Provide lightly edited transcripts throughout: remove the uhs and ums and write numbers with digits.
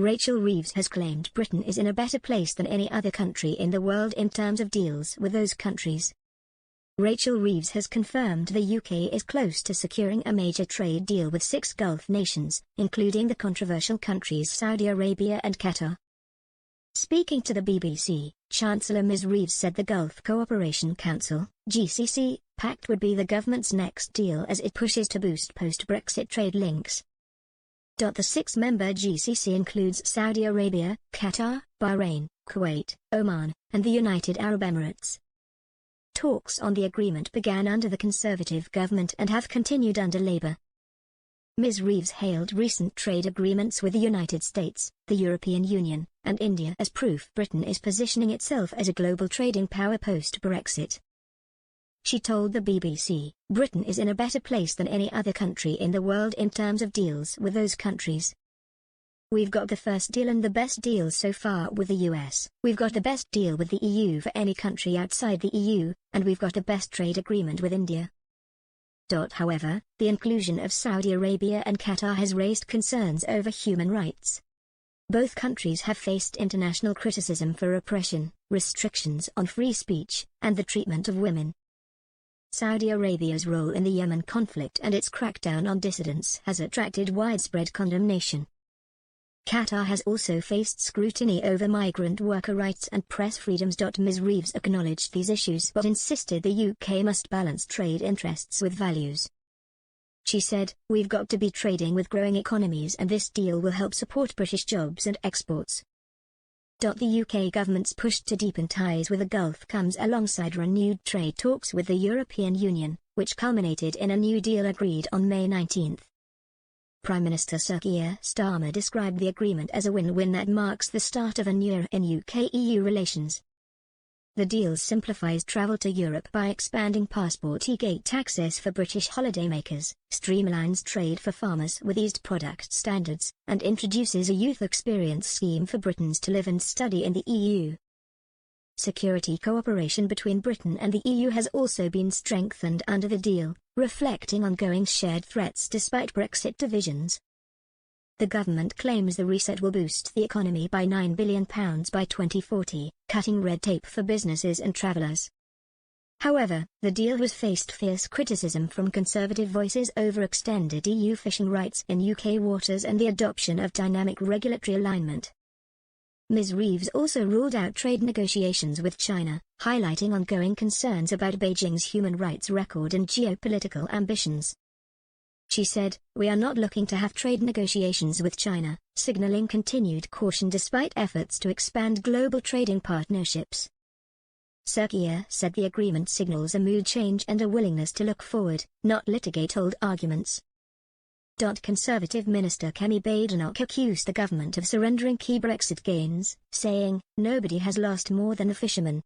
Rachel Reeves has claimed Britain is in a better place than any other country in the world in terms of deals with those countries. Rachel Reeves has confirmed the UK is close to securing a major trade deal with 6 Gulf nations, including the controversial countries Saudi Arabia and Qatar. Speaking to the BBC, Chancellor Ms Reeves said the Gulf Cooperation Council (GCC) pact would be the government's next deal as it pushes to boost post-Brexit trade links. The 6-member GCC includes Saudi Arabia, Qatar, Bahrain, Kuwait, Oman, and the United Arab Emirates. Talks on the agreement began under the Conservative government and have continued under Labour. Ms Reeves hailed recent trade agreements with the United States, the European Union, and India as proof Britain is positioning itself as a global trading power post-Brexit. She told the BBC, "Britain is in a better place than any other country in the world in terms of deals with those countries. We've got the first deal and the best deal so far with the US, we've got the best deal with the EU for any country outside the EU, and we've got a best trade agreement with India." However, the inclusion of Saudi Arabia and Qatar has raised concerns over human rights. Both countries have faced international criticism for repression, restrictions on free speech, and the treatment of women. Saudi Arabia's role in the Yemen conflict and its crackdown on dissidents has attracted widespread condemnation. Qatar has also faced scrutiny over migrant worker rights and press freedoms. Ms Reeves acknowledged these issues but insisted the UK must balance trade interests with values. She said, "We've got to be trading with growing economies and this deal will help support British jobs and exports." The UK government's push to deepen ties with the Gulf comes alongside renewed trade talks with the European Union, which culminated in a new deal agreed on May 19. Prime Minister Sir Keir Starmer described the agreement as a win-win that marks the start of a new era in UK-EU relations. The deal simplifies travel to Europe by expanding passport e-gate access for British holidaymakers, streamlines trade for farmers with eased product standards, and introduces a youth experience scheme for Britons to live and study in the EU. Security cooperation between Britain and the EU has also been strengthened under the deal, reflecting ongoing shared threats despite Brexit divisions. The government claims the reset will boost the economy by £9 billion by 2040, cutting red tape for businesses and travellers. However, the deal has faced fierce criticism from conservative voices over extended EU fishing rights in UK waters and the adoption of dynamic regulatory alignment. Ms Reeves also ruled out trade negotiations with China, highlighting ongoing concerns about Beijing's human rights record and geopolitical ambitions. She said, "We are not looking to have trade negotiations with China," signaling continued caution despite efforts to expand global trading partnerships. Sir Keir said the agreement signals a mood change and a willingness to look forward, not litigate old arguments. Conservative Minister Kemi Badenoch accused the government of surrendering key Brexit gains, saying, "Nobody has lost more than the fishermen."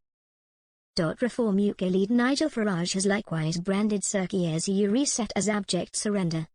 Reform UK leader Nigel Farage has likewise branded Sir Keir's EU reset as abject surrender.